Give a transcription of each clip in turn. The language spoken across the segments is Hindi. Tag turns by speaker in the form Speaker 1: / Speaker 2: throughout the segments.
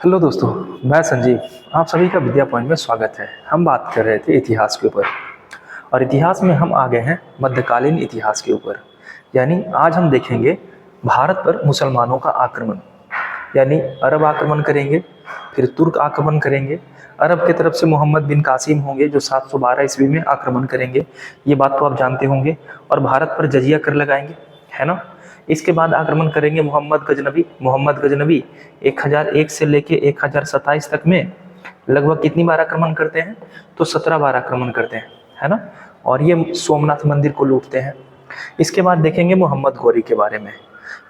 Speaker 1: हेलो दोस्तों, मैं संजीव। आप सभी का विद्या पॉइंट में स्वागत है। हम बात कर रहे थे इतिहास के ऊपर, और इतिहास में हम आ गए हैं मध्यकालीन इतिहास के ऊपर। यानी आज हम देखेंगे भारत पर मुसलमानों का आक्रमण। यानी अरब आक्रमण करेंगे, फिर तुर्क आक्रमण करेंगे। अरब की तरफ से मोहम्मद बिन कासिम होंगे जो 712 ईस्वी में आक्रमण करेंगे, ये बात तो आप जानते होंगे। और भारत पर जजिया कर लगाएंगे, है ना। इसके बाद आक्रमण करेंगे मोहम्मद गजनबी 1001 से लेके 1027 तक में लगभग कितनी बार आक्रमण करते हैं? तो 17 बार आक्रमण करते हैं, है ना। और ये सोमनाथ मंदिर को लूटते हैं। इसके बाद देखेंगे मोहम्मद गौरी के बारे में।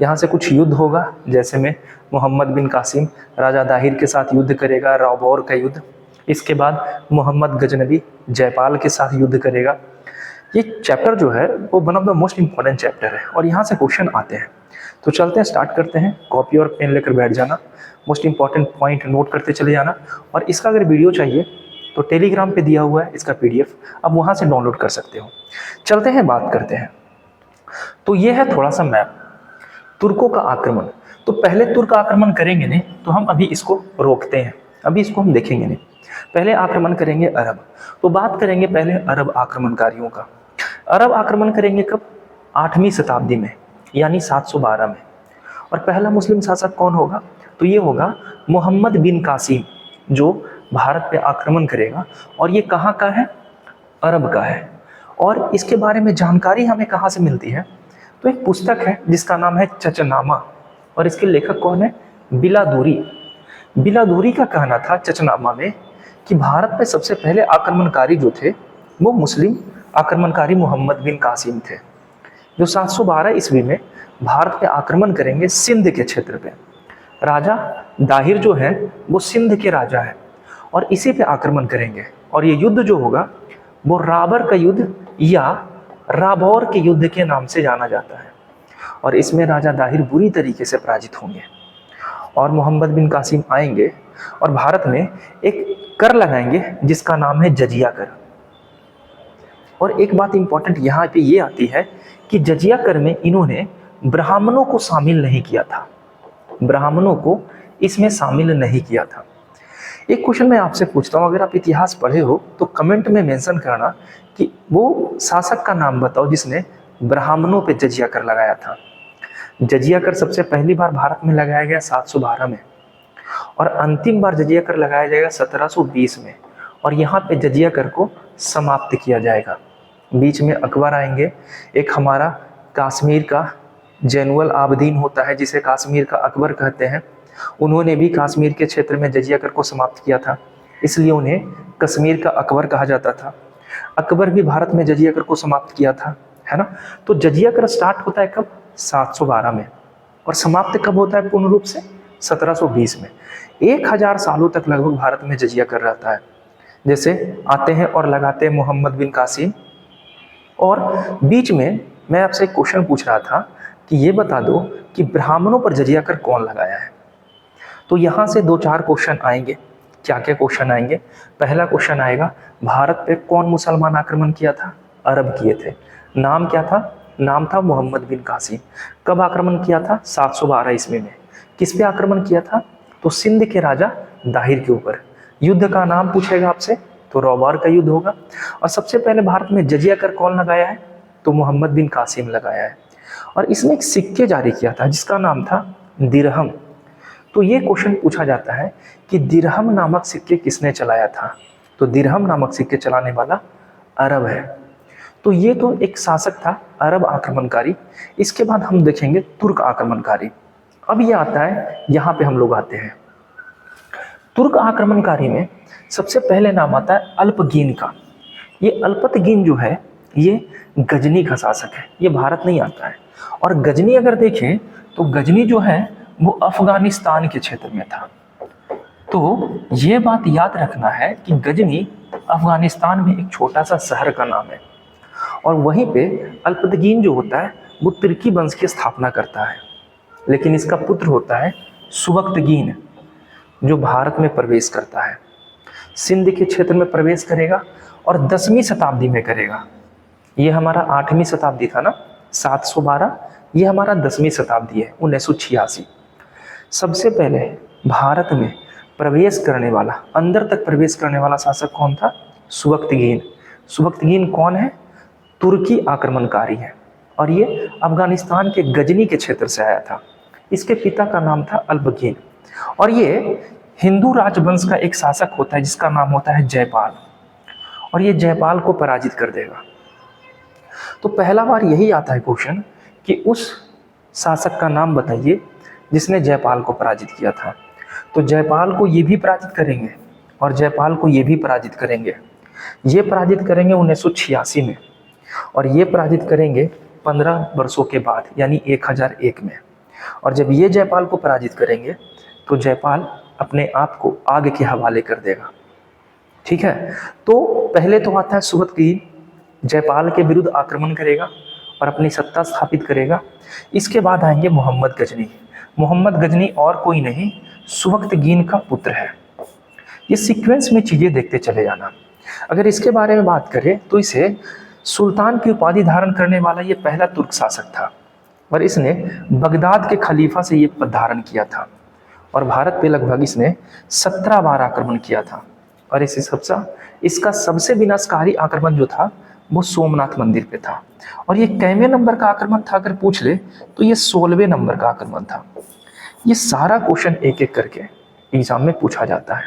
Speaker 1: यहाँ से कुछ युद्ध होगा, जैसे में मोहम्मद बिन कासिम राजा दाहिर के साथ युद्ध करेगा, रौबौर का युद्ध। इसके बाद मोहम्मद गजनबी जयपाल के साथ युद्ध करेगा। ये चैप्टर जो है वो one of the most important chapter है, और यहाँ से क्वेश्चन आते हैं। तो चलते हैं, स्टार्ट करते हैं। कॉपी और पेन लेकर बैठ जाना, मोस्ट इंपॉर्टेंट पॉइंट नोट करते चले जाना। और इसका अगर वीडियो चाहिए तो टेलीग्राम पे दिया हुआ है इसका PDF, आप वहाँ से डाउनलोड कर सकते हो। चलते हैं, बात करते हैं। तो ये है थोड़ा सा मैप तुर्कों का आक्रमण। तो पहले तुर्क आक्रमण करेंगे नहीं, तो हम अभी इसको रोकते हैं, अभी इसको हम देखेंगे नहीं। पहले आक्रमण करेंगे अरब। तो बात करेंगे पहले अरब आक्रमणकारियों का। अरब आक्रमण करेंगे कब? 8वीं शताब्दी में, यानी 712 में। और पहला मुस्लिम शासक कौन होगा? तो ये होगा मोहम्मद बिन कासिम, जो भारत पे आक्रमण करेगा। और ये कहाँ का है? अरब का है। और इसके बारे में जानकारी हमें कहाँ से मिलती है? तो एक पुस्तक है जिसका नाम है चचनामा, और इसके लेखक कौन है? बिलादूरी। बिलादूरी का कहना था चचनामा में कि भारत में सबसे पहले आक्रमणकारी जो थे वो मुस्लिम आक्रमणकारी मोहम्मद बिन कासिम थे, जो 712 ईस्वी में भारत पे आक्रमण करेंगे सिंध के क्षेत्र पे। राजा दाहिर जो है वो सिंध के राजा है, और इसी पे आक्रमण करेंगे। और ये युद्ध जो होगा वो राबर का युद्ध या राबौर के युद्ध के नाम से जाना जाता है। और इसमें राजा दाहिर बुरी तरीके से पराजित होंगे, और मोहम्मद बिन कासिम आएंगे और भारत में एक कर लगाएंगे जिसका नाम है जजिया कर। और एक बात इंपॉर्टेंट यहाँ पे ये आती है कि जजिया कर में इन्होंने ब्राह्मणों को शामिल नहीं किया था, ब्राह्मणों को इसमें शामिल नहीं किया था। एक क्वेश्चन मैं आपसे पूछता हूँ, अगर आप इतिहास पढ़े हो तो कमेंट में मेंशन करना कि वो शासक का नाम बताओ जिसने ब्राह्मणों पे जजिया कर लगाया था। जजिया कर सबसे पहली बार भारत में लगाया गया 712 में, और अंतिम बार जजिया कर लगाया जाएगा 1720 में। और यहाँ पे जजिया कर को समाप्त किया जाएगा। बीच में अकबर आएंगे, एक हमारा कश्मीर का जैनुअल आबदीन होता है जिसे कश्मीर का अकबर कहते हैं। उन्होंने भी कश्मीर के क्षेत्र में जजिया कर को समाप्त किया था, इसलिए उन्हें कश्मीर का अकबर कहा जाता था। अकबर भी भारत में जजिया कर को समाप्त किया था, है ना। तो जजिया कर स्टार्ट होता है कब? 712 में, और समाप्त कब होता है पूर्ण रूप से? 1720 में। 1000 सालों तक लगभग भारत में जजिया कर रहता है। जैसे आते हैं और लगाते हैं मोहम्मद बिन कासिम। और बीच में मैं आपसे एक क्वेश्चन पूछ रहा था कि ये बता दो कि ब्राह्मणों पर जजिया कर कौन लगाया है। तो यहाँ से 2-4 क्वेश्चन आएंगे। क्या क्या क्वेश्चन आएंगे? पहला क्वेश्चन आएगा, भारत पे कौन मुसलमान आक्रमण किया था? अरब किए थे। नाम क्या था? नाम था मोहम्मद बिन कासिम। कब आक्रमण किया था? 712 ईस्वी में। किस पे आक्रमण किया था? तो सिंध के राजा दाहिर के ऊपर। युद्ध का नाम पूछेगा आपसे तो रौबार का युद्ध होगा। और सबसे पहले भारत में जजिया कर कौन लगाया है? तो मोहम्मद बिन कासिम लगाया है। और इसने एक सिक्के जारी किया था जिसका नाम था दिरहम। तो ये क्वेश्चन पूछा जाता है कि दिरहम नामक सिक्के किसने चलाया था? तो दिरहम नामक सिक्के चलाने वाला अरब है। तो ये तो एक शासक था अरब आक्रमणकारी। इसके बाद हम देखेंगे तुर्क आक्रमणकारी। अब ये आता है, यहाँ पे हम लोग आते हैं। तुर्क आक्रमणकारी में सबसे पहले नाम आता है अल्पगीन का। ये अल्पतगीन जो है ये गजनी का शासक है, ये भारत नहीं आता है। और गजनी अगर देखें तो गजनी जो है वो अफगानिस्तान के क्षेत्र में था। तो ये बात याद रखना है कि गजनी अफगानिस्तान में एक छोटा सा शहर का नाम है। और वहीं पे अल्पतगीन जो होता है वो तुर्की वंश की स्थापना करता है, लेकिन इसका पुत्र होता है सुबक्तगीन, जो भारत में प्रवेश करता है, सिंध के क्षेत्र में प्रवेश करेगा और 10वीं शताब्दी में करेगा। ये हमारा 8वीं शताब्दी था ना, 712। ये हमारा 10वीं शताब्दी है, 1986। सबसे पहले भारत में प्रवेश करने वाला, अंदर तक प्रवेश करने वाला शासक कौन था? सुबक्तगीन। सुबक्तगीन कौन है? तुर्की आक्रमणकारी है और ये अफगानिस्तान के गजनी के क्षेत्र से आया था। इसके पिता का नाम था अल्बगीन और ये हिंदू राजवंश का एक शासक होता है जिसका नाम होता है जयपाल, और ये जयपाल को पराजित कर देगा। तो पहला बार यही आता है क्वेश्चन कि उस शासक का नाम बताइए जिसने जयपाल को पराजित किया था। तो जयपाल को ये भी पराजित करेंगे और जयपाल को ये भी पराजित करेंगे। ये पराजित करेंगे 1986 में और ये पराजित करेंगे 15 वर्षों के बाद यानी 1001 में। और जब ये जयपाल को पराजित करेंगे तो जयपाल अपने आप को आग के हवाले कर देगा। ठीक है, तो पहले तो आता है सुबक्तगीन, जयपाल के विरुद्ध आक्रमण करेगा और अपनी सत्ता स्थापित करेगा। इसके बाद आएंगे मोहम्मद गजनी। मोहम्मद गजनी और कोई नहीं, सुबक्तगीन का पुत्र है। ये सीक्वेंस में चीज़ें देखते चले जाना। अगर इसके बारे में बात करें तो इसे सुल्तान की उपाधि धारण करने वाला ये पहला तुर्क शासक था और इसने बगदाद के खलीफा से ये पद धारण किया था और भारत पे लगभग इसने 17 बार आक्रमण किया था। और इसका सबसे विनाशकारी आक्रमण जो था वो सोमनाथ मंदिर पे था। और ये कैवें नंबर का आक्रमण था अगर पूछ ले तो ये 16वें नंबर का आक्रमण था। ये सारा क्वेश्चन एक एक करके एग्जाम में पूछा जाता है।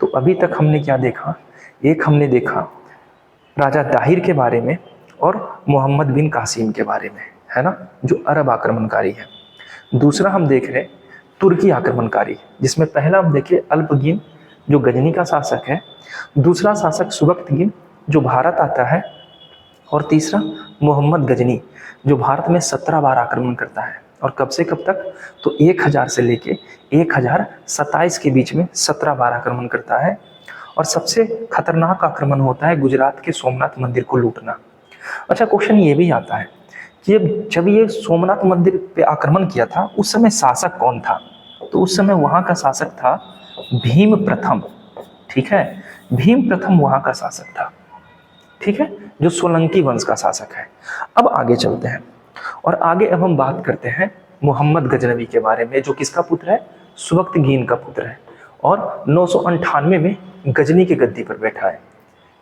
Speaker 1: तो अभी तक हमने क्या देखा? एक हमने देखा राजा दाहिर के बारे में और मोहम्मद बिन कासिम के बारे में, है ना, जो अरब आक्रमणकारी है। दूसरा हम देख रहे तुर्की आक्रमणकारी, जिसमें पहला हम देखे अल्बगीन जो गजनी का शासक है, दूसरा शासक सुबक्तगीन जो भारत आता है, और तीसरा मोहम्मद गजनी जो भारत में 17 बार आक्रमण करता है। और कब से कब तक? तो 1000 से लेके 1027 के बीच में 17 बार आक्रमण करता है। और सबसे खतरनाक आक्रमण होता है गुजरात के सोमनाथ मंदिर को लूटना। अच्छा, क्वेश्चन ये भी आता है कि जब ये सोमनाथ मंदिर पे आक्रमण किया था उस समय शासक कौन था? तो उस समय वहाँ का शासक था भीम प्रथम। ठीक है, भीम प्रथम वहाँ का शासक था। ठीक है, जो सोलंकी वंश का शासक है। अब आगे चलते हैं और आगे अब हम बात करते हैं मोहम्मद गजनवी के बारे में, जो किसका पुत्र है? सुबक्तगीन का पुत्र है और 998 में गजनी की गद्दी पर बैठा है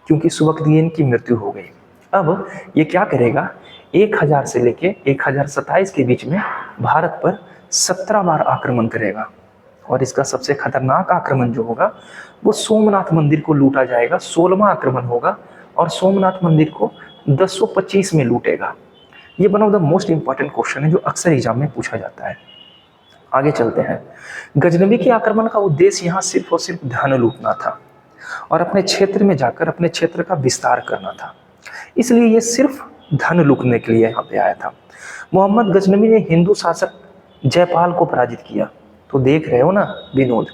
Speaker 1: क्योंकि सुबक्तगीन की मृत्यु हो गई। अब ये क्या करेगा? 1000 से लेके 1027 के बीच में भारत पर 17 बार आक्रमण करेगा और इसका सबसे खतरनाक आक्रमण जो होगा वो सोमनाथ मंदिर को लूटा जाएगा। 16वां आक्रमण होगा और सोमनाथ मंदिर को 1025 में लूटेगा। ये one of the most important question है जो अक्सर एग्जाम में पूछा जाता है। आगे चलते हैं। गजनवी के आक्रमण का उद्देश्य यहाँ सिर्फ और सिर्फ धन लूटना था और अपने क्षेत्र में जाकर अपने क्षेत्र का विस्तार करना था, इसलिए ये सिर्फ धन लूटने के लिए यहाँ पे आया था। मोहम्मद गजनवी ने हिंदू शासक जयपाल को पराजित किया। तो देख रहे हो ना विनोद,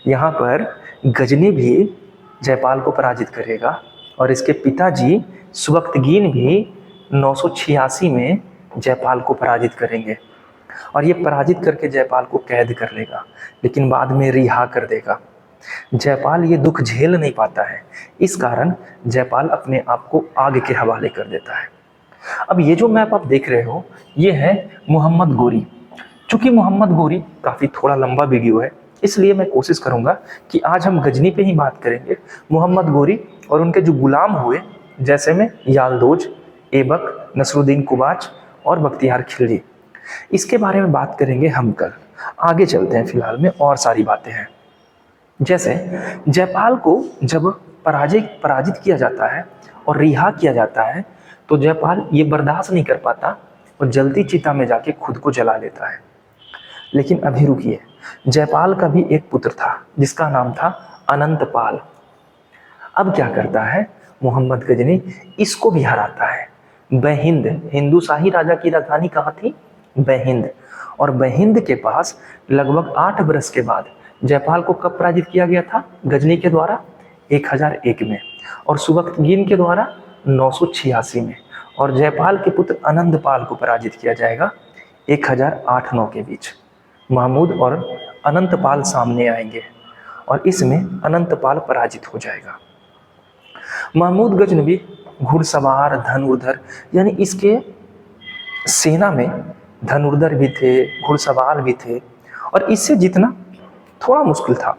Speaker 1: यहाँ पर गजनी भी जयपाल को पराजित करेगा और इसके पिताजी सुबक्तगीन भी 986 में जयपाल को पराजित करेंगे और ये पराजित करके जयपाल को कैद कर लेगा, लेकिन बाद में रिहा कर देगा। जयपाल ये दुख झेल नहीं पाता है, इस कारण जयपाल अपने आप को आग के हवाले कर देता है। अब ये जो मैप आप देख रहे हो ये है मोहम्मद गोरी। चूंकि मोहम्मद गोरी काफ़ी थोड़ा लंबा वीडियो है, इसलिए मैं कोशिश करूंगा कि आज हम गजनी पे ही बात करेंगे। मोहम्मद गोरी और उनके जो गुलाम हुए जैसे में यालदोज, ऐबक, नसरुद्दीन कुबाच और बख्तियार खिलजी, इसके बारे में बात करेंगे हम कल। आगे चलते हैं, फिलहाल में और सारी बातें हैं। जैसे जयपाल को जब पराजित किया जाता है और रिहा किया जाता है तो जयपाल ये बर्दाश्त नहीं कर पाता और जलती चिता में जाके खुद को जला लेता है। लेकिन अभी रुकिए, जयपाल का भी एक पुत्र था जिसका नाम था अनंतपाल। अब क्या करता है मोहम्मद गजनी? इसको भी हराता है। बहिंद, हिंदू शाही राजा की राजधानी कहाँ थी? बहिंद। और बहिंद के पास लगभग 8 वर्ष के बाद जयपाल को कब पराजित किया गया था? गजनी के द्वारा 1001 में और सुबक्तगीन के द्वारा 986 में। और जयपाल के पुत्र अनंतपाल को पराजित किया जाएगा 1008-9 के बीच। महमूद और अनंतपाल सामने आएंगे और इसमें अनंतपाल पराजित हो जाएगा। महमूद गजनवी घुड़सवार, धनुर्धर, यानी इसके सेना में धनुर्धर भी थे, घुड़सवार भी थे और इससे जीतना थोड़ा मुश्किल था।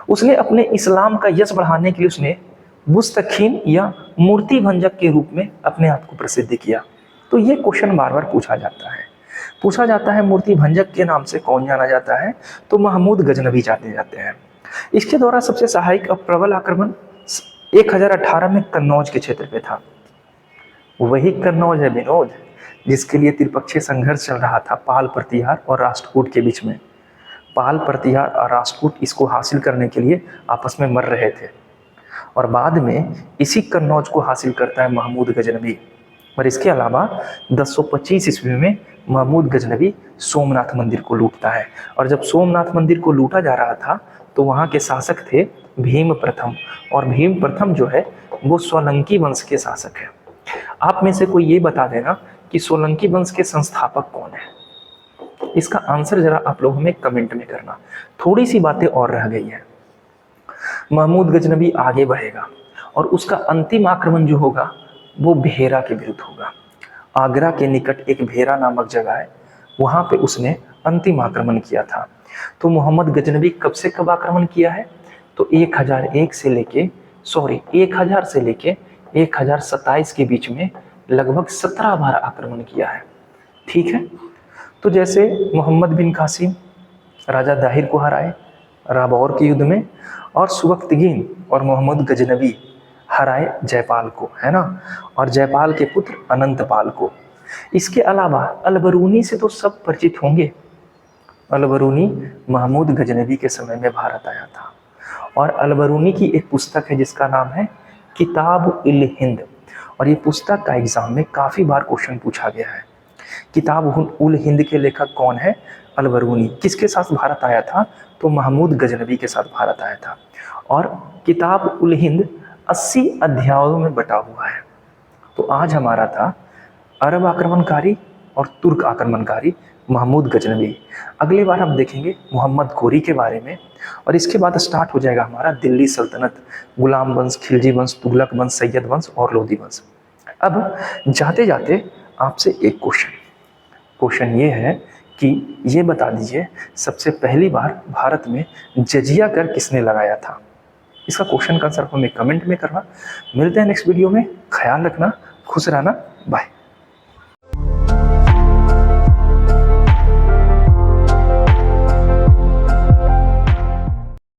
Speaker 1: उसने अपने इस्लाम का यश बढ़ाने के लिए उसने बुस्तखीन या मूर्ति भंजक के रूप में अपने आप को प्रसिद्ध किया। तो ये क्वेश्चन बार बार पूछा जाता है मूर्ति भंजक के नाम से कौन जाना जाता है? तो महमूद गजनवी जाने जाते हैं। इसके द्वारा सबसे सहायक और प्रबल आक्रमण 1018 में कन्नौज के क्षेत्र पे था। वही कन्नौज है विनोद जिसके लिए त्रिपक्षीय संघर्ष चल रहा था पाल प्रतिहार और राष्ट्रकूट के बीच में। पाल प्रतिहार और राष्ट्रकूट इसको हासिल करने के लिए आपस में मर रहे थे और बाद में इसी कन्नौज को हासिल करता है महमूद गजनवी। और इसके अलावा 1025 ईस्वी में महमूद गजनवी सोमनाथ मंदिर को लूटता है। और जब सोमनाथ मंदिर को लूटा जा रहा था तो वहाँ के शासक थे भीम प्रथम, और भीम प्रथम जो है वो सोलंकी वंश के शासक है। आप में से कोई ये बता देना कि सोलंकी वंश के संस्थापक कौन है? इसका आंसर जरा आप लोग हमें कमेंट में करना। थोड़ी सी बातें और रह गई है। महमूद गजनवी आगे बढ़ेगा और उसका अंतिम आक्रमण जो होगा वो भेरा के विरुद्ध होगा। आगरा के निकट एक भेरा नामक जगह है, वहां पे उसने अंतिम आक्रमण किया था। तो मोहम्मद गजनवी कब से कब आक्रमण किया है? तो 1000 से लेके 1027 के बीच में लगभग 17 बार आक्रमण किया है। ठीक है, तो जैसे मोहम्मद बिन कासिम राजा दाहिर को हराए राबौर के युद्ध में, और सुबख्तगीन और मोहम्मद गजनवी हराए जयपाल को, है ना, और जयपाल के पुत्र अनंतपाल को। इसके अलावा अलबरूनी से तो सब परिचित होंगे। अलबरूनी महमूद गजनवी के समय में भारत आया था और अलबरूनी की एक पुस्तक है जिसका नाम है किताब उल हिंद, और ये पुस्तक का एग्जाम में काफ़ी बार क्वेश्चन पूछा गया है। किताब उल हिंद के लेखक कौन है? अलबरूनी। किसके साथ भारत आया था? तो महमूद गजनवी के साथ भारत आया था। और किताब उल हिंद 80 अध्यायों में बटा हुआ है। तो आज हमारा था अरब आक्रमणकारी और तुर्क आक्रमणकारी महमूद गजनवी। अगली बार हम देखेंगे मोहम्मद घोरी के बारे में, और इसके बाद स्टार्ट हो जाएगा हमारा दिल्ली सल्तनत, गुलाम वंश, खिलजी वंश, तुगलक वंश, सैयद वंश और लोधी वंश। अब जाते जाते आपसे एक क्वेश्चन ये है कि ये बता दीजिए सबसे पहली बार भारत में जजिया कर किसने लगाया था? इसका क्वेश्चन का आंसर हमें कमेंट में करना। मिलते हैं नेक्स्ट वीडियो में। ख्याल रखना, खुश रहना, बाय।